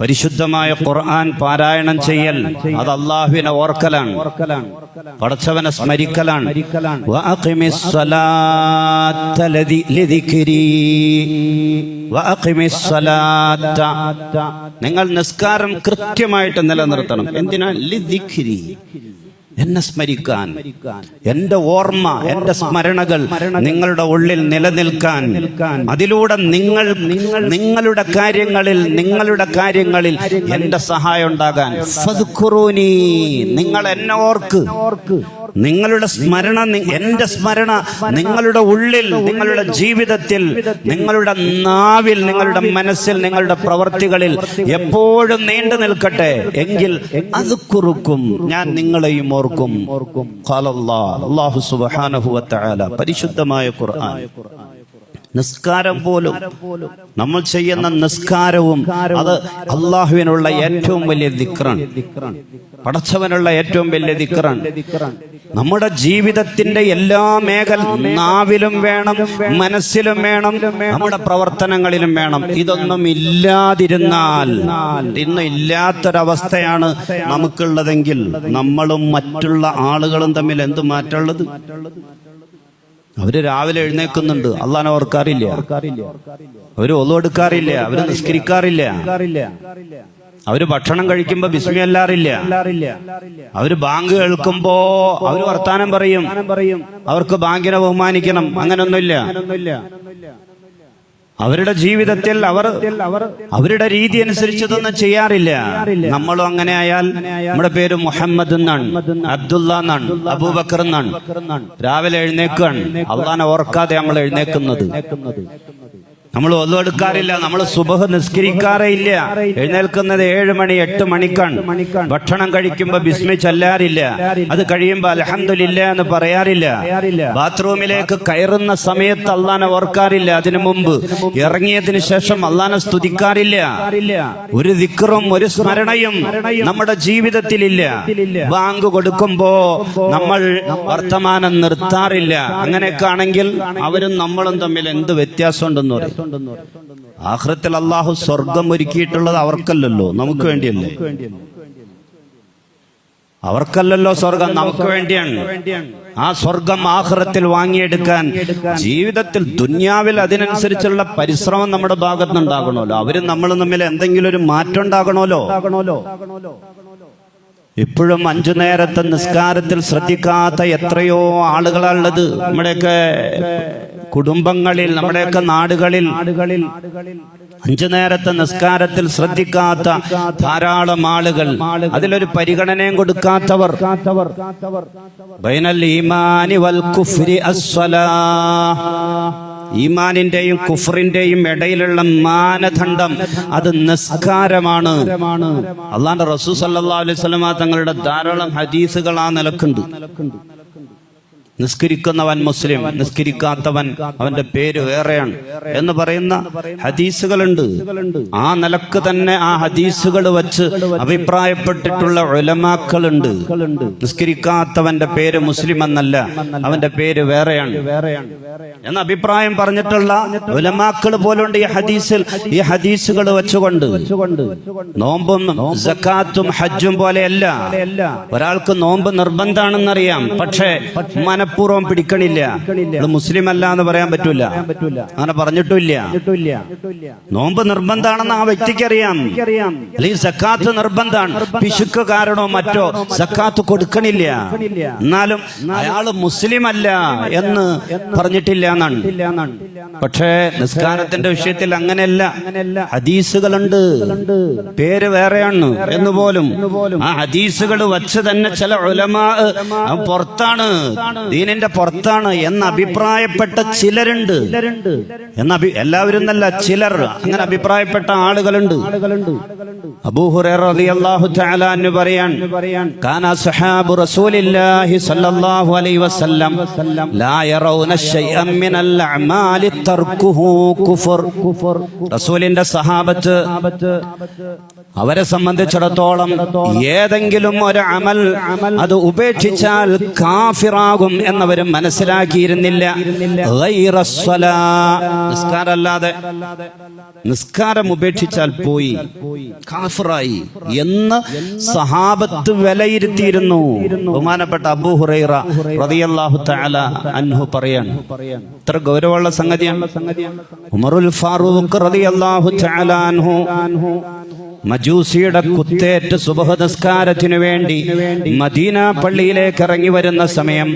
പരിശുദ്ധമായ ഖുർആൻ പാരായണം ചെയ്യൽ അത് അള്ളാഹുവിനെ ഓർക്കലാണ്, പടച്ചവനെ സ്മരിക്കലാണ്. വഅഖിമിസ് സ്വലാത്ത ലിദിക്രി വഅഖിമിസ് സ്വലാത്ത. നിങ്ങൾ നിസ്കാരം കൃത്യമായിട്ട് നിലനിർത്തണം. എന്തിനാ? ലിദിക്രി, എന്നെ സ്മരിക്കാൻ, എന്റെ ഓർമ്മ, എന്റെ സ്മരണകൾ നിങ്ങളുടെ ഉള്ളിൽ നിലനിൽക്കാൻ. അതിലൂടെ നിങ്ങളുടെ കാര്യങ്ങളിൽ എന്റെ സഹായം ഉണ്ടാകാൻ. ഫദ്കുറൂനി, നിങ്ങൾ എന്നെ ഓർക്ക്. നിങ്ങളുടെ സ്മരണ, എന്റെ സ്മരണ നിങ്ങളുടെ ഉള്ളിൽ, നിങ്ങളുടെ ജീവിതത്തിൽ, നിങ്ങളുടെ നാവിൽ, നിങ്ങളുടെ മനസ്സിൽ, നിങ്ങളുടെ പ്രവർത്തികളിൽ എപ്പോഴും നീണ്ടു നിൽക്കട്ടെ. എങ്കിൽ അത് കുറുക്കും, ഞാൻ നിങ്ങളെയും ഓർക്കും. അല്ലാഹു സുബ്ഹാനഹു വ തആല പരിശുദ്ധമായ ഖുർആൻ. നിസ്കാരം പോലും, നമ്മൾ ചെയ്യുന്ന നിസ്കാരവും അത് അള്ളാഹുവിനുള്ള ഏറ്റവും വലിയ ദിക്റാണ്, പടച്ചവനുള്ള ഏറ്റവും വലിയ ദിക്റാണ്. നമ്മുടെ ജീവിതത്തിന്റെ എല്ലാ നാവിലും വേണം, മനസ്സിലും വേണം, നമ്മുടെ പ്രവർത്തനങ്ങളിലും വേണം. ഇതൊന്നും ഇല്ലാതിരുന്നാൽ, ഇന്ന് ഇല്ലാത്തൊരവസ്ഥയാണ് നമുക്കുള്ളതെങ്കിൽ നമ്മളും മറ്റുള്ള ആളുകളും തമ്മിൽ എന്ത് മാറ്റമുള്ളത്? അവര് രാവിലെ എഴുന്നേൽക്കുന്നുണ്ട്, അള്ളാഹനെ ഓർക്കാറില്ല, അവര് ഒളു എടുക്കാറില്ല, അവര് നിസ്കരിക്കാറില്ല. അവര് ഭക്ഷണം കഴിക്കുമ്പോ ബിസ്മി അല്ലാറില്ല. അവര് ബാങ്ക് കേൾക്കുമ്പോ അവര് വർത്താനം പറയും. അവർക്ക് ബാങ്കിനെ ബഹുമാനിക്കണം, അങ്ങനൊന്നുമില്ല. അവരുടെ ജീവിതത്തിൽ അവർ അവരുടെ രീതി അനുസരിച്ചതൊന്നും ചെയ്യാറില്ല. നമ്മളും അങ്ങനെ ആയാൽ നമ്മുടെ പേര് മുഹമ്മദ് എന്നാണ്, അബ്ദുള്ള എന്നാണ്, അബൂബക്കർ എന്നാണ്. രാവിലെ എഴുന്നേക്കാണ്, അള്ളാനെ ഓർക്കാതെ നമ്മൾ എഴുന്നേക്കുന്നത്. നമ്മൾ ഒന്നും എടുക്കാറില്ല, നമ്മൾ സുബഹ് നിസ്കരിക്കാറേ ഇല്ല. എഴുന്നേൽക്കുന്നത് 7 മണി 8 മണിക്കാണ്. ഭക്ഷണം കഴിക്കുമ്പോ ബിസ്മി ചൊല്ലാറില്ല. അത് കഴിയുമ്പോ അൽഹംദുലില്ലാ എന്ന് പറയാറില്ല. ബാത്റൂമിലേക്ക് കയറുന്ന സമയത്ത് അള്ളാനെ ഓർക്കാറില്ല. അതിനു മുമ്പ് ഇറങ്ങിയതിന് ശേഷം അള്ളാനെ സ്തുതിക്കാറില്ല. ഒരു ദിക്റും ഒരു സ്മരണയും നമ്മുടെ ജീവിതത്തിലില്ല. ബാങ്ക് കൊടുക്കുമ്പോ നമ്മൾ വർത്തമാനം നിർത്താറില്ല. അങ്ങനെയൊക്കെ ആണെങ്കിൽ അവരും നമ്മളും തമ്മിൽ എന്ത് വ്യത്യാസമുണ്ടെന്ന് പറയും. ആഖിറത്തിൽ അല്ലാഹു സ്വർഗം ഒരുക്കിയിട്ടുള്ളത് അവർക്കല്ലല്ലോ, നമുക്ക് വേണ്ടിയല്ലേ. അവർക്കല്ലല്ലോ സ്വർഗം, നമുക്ക് വേണ്ടിയാണ്. ആ സ്വർഗം ആഖിറത്തിൽ വാങ്ങിയെടുക്കാൻ ജീവിതത്തിൽ ദുന്യാവിൽ അതിനനുസരിച്ചുള്ള പരിശ്രമം നമ്മുടെ ഭാഗത്തുനിന്നുണ്ടാകണമല്ലോ. അവരും നമ്മളും തമ്മിൽ എന്തെങ്കിലും ഒരു മാറ്റം ഉണ്ടാകണമല്ലോ. ഇപ്പോഴും 5 നേരത്തെ നിസ്കാരത്തിൽ ശ്രദ്ധിക്കാത്ത എത്രയോ ആളുകളുള്ളത് നമ്മുടെയൊക്കെ കുടുംബങ്ങളിൽ, നമ്മുടെയൊക്കെ നാടുകളിൽ. 5 നേരത്തെ നിസ്കാരത്തിൽ ശ്രദ്ധിക്കാത്ത ധാരാളം ആളുകൾ, അതിലൊരു പരിഗണനയും കൊടുക്കാത്തവർ. ബൈനൽ ഈമാനി വൽ കുഫ്രി അസ്സലാഹ്, ഈമാനിന്റെയും കുഫറിന്റെയും ഇടയിലുള്ള മാനദണ്ഡം അത് നിസ്കാരമാണ്. അള്ളാന്റെ റസൂൽ സല്ലല്ലാഹു അലൈഹി വസല്ലമ തങ്ങളുടെ ധാരാളം ഹദീസുകൾ ആ നിലക്കുണ്ട്. നിസ്കരിക്കുന്നവൻ മുസ്ലിം, നിസ്കരിക്കാത്തവൻ അവന്റെ പേര് വേറെയാണ് എന്ന് പറയുന്ന ഹദീസുകളുണ്ട്. ആ നിലക്ക് തന്നെ ആ ഹദീസുകൾ വച്ച് അഭിപ്രായപ്പെട്ടിട്ടുള്ള ഉലമാക്കളുണ്ട്. നിസ്കരിക്കാത്തവന്റെ പേര് മുസ്ലിം എന്നല്ല, അവന്റെ പേര് വേറെയാണ് എന്ന അഭിപ്രായം പറഞ്ഞിട്ടുള്ള ഉലമാക്കൾ പോലുണ്ട് ഈ ഹദീസുകൾ വെച്ചുകൊണ്ട്. നോമ്പും സക്കാത്തും ഹജ്ജും പോലെയല്ല. ഒരാൾക്ക് നോമ്പ് നിർബന്ധാണെന്നറിയാം, പക്ഷേ മനഃപൂർവ്വം പിടിക്കണില്ല. മുസ്ലിം അല്ല എന്ന് പറയാൻ പറ്റൂല, അങ്ങനെ പറഞ്ഞിട്ടില്ല. നോമ്പ് നിർബന്ധാണെന്ന് ആ വ്യക്തിക്ക് അറിയാം, അല്ലെങ്കിൽ സക്കാത്ത് നിർബന്ധാണ്, പിശുക്ക് കാരണോ മറ്റോ സക്കാത്ത് കൊടുക്കണില്ല, എന്നാലും അയാള് മുസ്ലിം അല്ല എന്ന് പറഞ്ഞിട്ടില്ല എന്നാണ്. പക്ഷേ നിസ്കാരത്തിന്റെ വിഷയത്തിൽ അങ്ങനെയല്ല. ഹദീസുകളുണ്ട്, പേര് വേറെയാണ് എന്ന് പോലും ആ ഹദീസുകൾ വച്ച് തന്നെ ചില ഉലമാ പുറത്താണ്, ദീനിന്റെ പുറത്താണ് എന്ന് അഭിപ്രായപ്പെട്ട ചിലരുണ്ട്. എല്ലാവരും എന്നല്ല, ചിലർ അങ്ങനെ അഭിപ്രായപ്പെട്ട ആളുകളുണ്ട്. അബൂ ഹുറൈറ റളിയല്ലാഹു തആല അൻഹു പറയാൻ, കാന അസ്ഹാബു റസൂലില്ലാഹി സ്വല്ലല്ലാഹു അലൈഹി വസല്ലം ലാ യറൗന ശൈഅൻ മിനൽ അഅമാലി തർക്കുഹു കുഫർ. റസൂലിന്റെ സഹാബത്ത് അവരെ സംബന്ധിച്ചിടത്തോളം ഏതെങ്കിലും ഒരു അമൽ അത് ഉപേക്ഷിച്ചാൽ കാഫിറാകും എന്നവർ മനസ്സിലാക്കിയിരുന്നില്ല. നിസ്കാരമല്ലാതെ, നിസ്കാരം ഉപേക്ഷിച്ചാൽ പോയി, കാഫിറായി എന്ന് സഹാബത്ത് വിലയിരുത്തിയിരുന്നു. ബഹുമാനപ്പെട്ട അബൂ ഹുറൈറ റളിയല്ലാഹു തആല അൻഹു പറയാണ്, ഇത്ര ഗൗരവമുള്ള സംഗതിയാണ്. ഉമറുൽ ഫാറൂഖ് റളിയല്ലാഹു തആല അൻഹു മജൂസിയുടെ കുത്തേറ്റ് സുബഹ് നിസ്കാരത്തിനു വേണ്ടി മദീന പള്ളിയിലേക്ക് ഇറങ്ങി വരുന്ന സമയം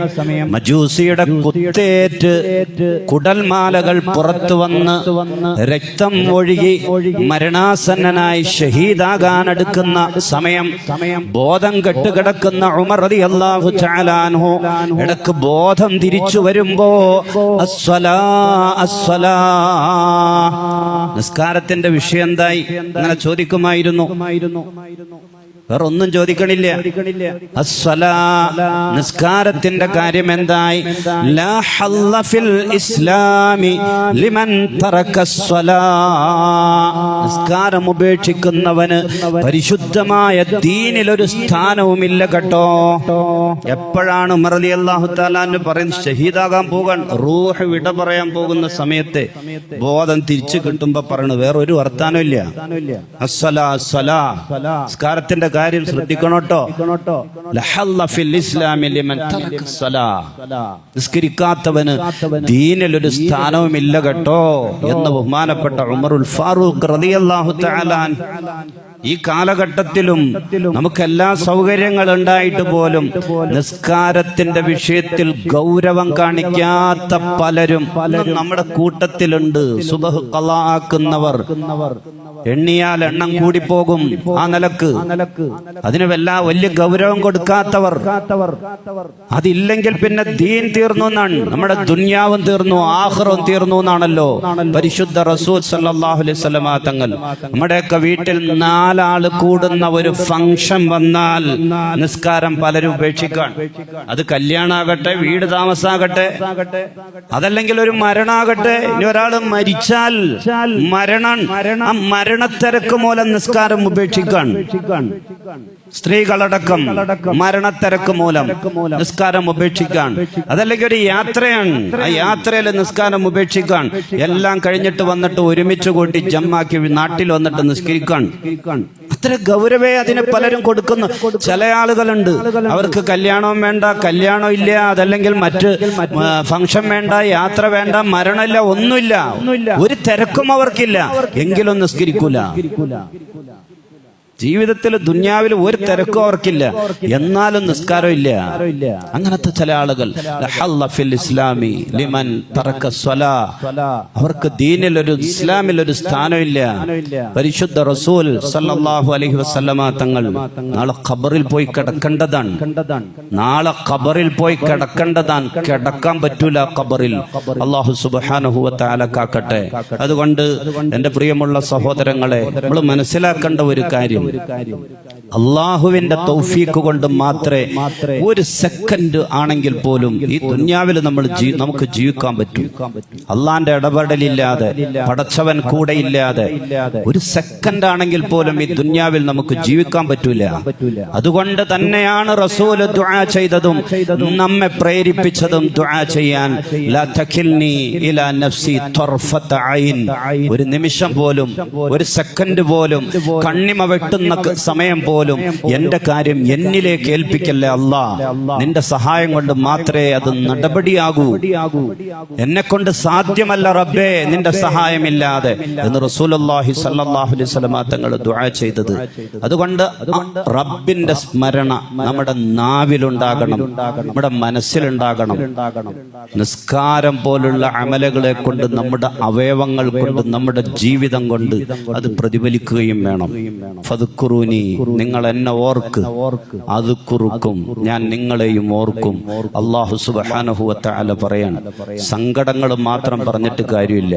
മജൂസിയുടെ കുത്തേറ്റ് കുടൽമാലകൾ പുറത്തു വന്ന് രക്തം ഒഴുകി മരണാസന്നനായി ഷഹീദാകാൻ അടുക്കുന്ന സമയം ബോധം കെട്ടുകിടക്കുന്ന ഉമർ റളിയല്ലാഹു തആല അൻഹു ഇടക്ക് ബോധം തിരിച്ചു വരുമ്പോ അസ്സലാ അസ്സലാ, നിസ്കാരത്തിന്റെ വിഷയം എന്തായി അങ്ങനെ ചോദിക്കുമായിരുന്നു. വേറെ ഒന്നും ചോദിക്കണില്ല. അസ്സലാ, നിസ്കാരത്തിന്റെ കാര്യം എന്തായി? ലാ ഹല്ല ഫിൽ ഇസ്ലാമി ലിമൻ തറക അസ്സലാ, നിസ്കാരം ഉപേക്ഷിക്കുന്നവന് പരിശുദ്ധമായ ദീനിൽ ഒരു സ്ഥാനവുമില്ല കേട്ടോ. എപ്പോഴാണ് ഉമർ റളിയല്ലാഹു തആല അൻഹു പറയുന്നത് ഷഹീദാകാൻ പോകാൻ, റൂഹ് വിട പറയാൻ പോകുന്ന സമയത്ത് ബോധം തിരിച്ചു കിട്ടുമ്പോ പറയണു വേറൊരു വർത്താനമില്ല. അസ്സലാ അസ്സലാ, നിസ്കാരത്തിന്റെ കാര്യം ശ്രദ്ധിക്കണോട്ടോ. നിസ്കരിക്കാത്തവന് ദീനിൽ ഒരു സ്ഥാനവുമില്ല കേട്ടോ എന്ന് ബഹുമാനപ്പെട്ട ഉമറുൽ ഫാറൂഖ് റളിയല്ലാഹു തആല ഈ കാലഘട്ടത്തിലും നമുക്കെല്ലാ സൗകര്യങ്ങൾ ഉണ്ടായിട്ട് പോലും നിസ്കാരത്തിന്റെ വിഷയത്തിൽ ഗൗരവം കാണിക്കാത്ത പലരും നമ്മുടെ കൂട്ടത്തിലുണ്ട്. സുബഹ് ഖളാ ആക്കുന്നവർ എണ്ണിയാൽ എണ്ണം കൂടിപ്പോകും. ആ നിലക്ക് അതിന് വലിയ ഗൗരവം കൊടുക്കാത്തവർ, അതില്ലെങ്കിൽ പിന്നെ ദീൻ തീർന്നു എന്നാണ്, നമ്മുടെ ദുനിയാവും തീർന്നു ആഖിറവും തീർന്നു എന്നാണല്ലോ പരിശുദ്ധ റസൂൽ സല്ലല്ലാഹു അലൈഹി വസല്ലം തങ്ങൾ. നമ്മുടെയൊക്കെ വീട്ടിൽ 4 ആള് കൂടുന്ന ഒരു ഫംഗ്ഷൻ വന്നാൽ നിസ്കാരം പലരും ഉപേക്ഷിക്കാൻ. അത് കല്യാണാകട്ടെ, വീട് താമസാകട്ടെ, അതല്ലെങ്കിൽ ഒരു മരണാകട്ടെ. ഇനി ഒരാൾ മരിച്ചാൽ മരണത്തിരക്ക് മൂലം നിസ്കാരം ഉപേക്ഷിക്കാൻ. സ്ത്രീകളടക്കം മരണത്തിരക്ക് മൂലം നിസ്കാരം ഉപേക്ഷിക്കാൻ. അതല്ലെങ്കിൽ ഒരു യാത്രയാണ്, ആ യാത്രയിൽ നിസ്കാരം ഉപേക്ഷിക്കാൻ. എല്ലാം കഴിഞ്ഞിട്ട് വന്നിട്ട് ഒരുമിച്ച് കൂട്ടി ജമ്മാക്കി നാട്ടിൽ വന്നിട്ട് നിസ്കരിക്കാൻ. അത്ര ഗൗരവേ അതിന് പലരും കൊടുക്കുന്നു. ചില ആളുകളുണ്ട്, അവർക്ക് കല്യാണവും വേണ്ട, കല്യാണം ഇല്ല, അതല്ലെങ്കിൽ മറ്റ് ഫംഗ്ഷൻ വേണ്ട, യാത്ര വേണ്ട, മരണമില്ല, ഒന്നുമില്ല, ഒരു തിരക്കും അവർക്കില്ല, എങ്കിലും നിസ്കരിക്കൂല. ജീവിതത്തിൽ ദുനിയാവിൽ ഒരു തിരക്കും അവർക്കില്ല, എന്നാലും നിസ്കാരം ഇല്ല. അങ്ങനത്തെ ചില ആളുകൾ അവർക്ക് ദീനിൽ ഇസ്ലാമിൽ ഒരു സ്ഥാനമില്ല. പരിശുദ്ധ റസൂൽ സല്ലല്ലാഹു അലൈഹി വസല്ലമ തങ്ങൾ നാളെ ഖബറിൽ പോയി കിടക്കേണ്ടതാണ്. കിടക്കാൻ പറ്റൂല ഖബറിൽ. അല്ലാഹു സുബ്ഹാനഹു വ തആല കാക്കട്ടെ. അതുകൊണ്ട് എന്റെ പ്രിയമുള്ള സഹോദരങ്ങളെ, നമ്മൾ മനസ്സിലാക്കേണ്ട ഒരു കാര്യം, അള്ളാഹുവിന്റെ തൗഫീഖ് കൊണ്ട് മാത്രമേ ഒരു സെക്കൻഡ് ആണെങ്കിൽ പോലും ഈ ദുനിയാവിൽ നമുക്ക് ജീവിക്കാൻ പറ്റൂ. അള്ളാന്റെ ഇടപെടലില്ലാതെ, പടച്ചവൻ കൂടെ ഇല്ലാതെ ഒരു സെക്കൻഡ് ആണെങ്കിൽ പോലും ഈ ദുനിയാവിൽ നമുക്ക് ജീവിക്കാൻ പറ്റൂല. അതുകൊണ്ട് തന്നെയാണ് റസൂല് ദുആ ചെയ്തതും നമ്മെ പ്രേരിപ്പിച്ചതും ദുആ ചെയ്യാൻ. ലാ തഖിൽനി ഇലാ നഫ്സി തർഫത ഐൻ. ഒരു നിമിഷം പോലും, ഒരു സെക്കൻഡ് പോലും, കണ്ണിമ വെട്ടുന്ന സമയം പോലും എന്റെ കാര്യം എന്നിലേക്ക് ഏൽപ്പിക്കല്ലേ അല്ലാ. നിന്റെ സഹായം കൊണ്ട് മാത്രമേ അത് നടപടിയാകൂ. എന്നെ കൊണ്ട് സാധ്യമല്ല റബ്ബേ നിന്റെ സഹായമില്ലാതെ എന്ന് റസൂലുള്ളാഹി സ്വല്ലല്ലാഹു അലൈഹി വസല്ലം തങ്ങൾ ദുആ ചെയ്തത്. അതുകൊണ്ട് റബ്ബിന്റെ സ്മരണ നമ്മുടെ നാവിലുണ്ടാകണം, നമ്മുടെ മനസ്സിലുണ്ടാകണം. നിസ്കാരം പോലുള്ള അമലുകളെ കൊണ്ട്, നമ്മുടെ അവയവങ്ങൾ കൊണ്ട്, നമ്മുടെ ജീവിതം കൊണ്ട് അത് പ്രതിഫലിക്കുകയും വേണം. ഫദ്കുറൂനി, നിങ്ങൾ എന്നെ ഓർക്ക്, അത് കുറുക്കും, ഞാൻ നിങ്ങളെയും ഓർക്കും. അല്ലാഹു സുബ്ഹാനഹു വ തആല പറയാൻ. സങ്കടങ്ങൾ മാത്രം പറഞ്ഞിട്ട് കാര്യമില്ല,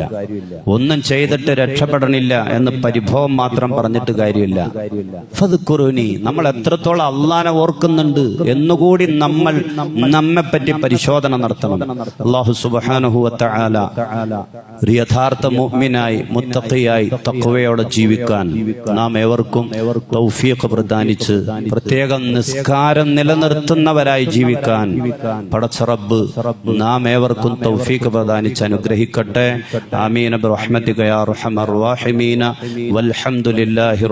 ഒന്നും ചെയ്തിട്ട് രക്ഷപ്പെടണില്ല എന്ന് പരിഭവം മാത്രം പറഞ്ഞിട്ട് കാര്യമില്ല. ഫദ്കുറൂനി, നമ്മൾ എത്രത്തോളം അള്ളാനെ ഓർക്കുന്നുണ്ട് എന്നുകൂടി നമ്മെ പറ്റി പരിശോധന നടത്തണം. അല്ലാഹു സുബ്ഹാനഹു വ തആല യഥാർത്ഥ മുഅ്മിനായി, മുത്തഖിയായി, തഖ്വയോടെ ജീവിക്കാൻ നാം ഏവർക്കും തൗഫീഖ് പ്രദാനിച്ച്, പ്രത്യേകം നിസ്കാരം നിലനിർത്തുന്നവരായി ജീവിക്കാൻ പടച്ച റബ്ബ് നാം ഏവർക്കും തൗഫീഖ് പ്രദാനിച്ച് അനുഗ്രഹിക്കട്ടെ. ആമീൻ ബിറഹ്മതിക യാ അർഹമർ റഹീമീന വൽഹംദുലില്ലാഹി.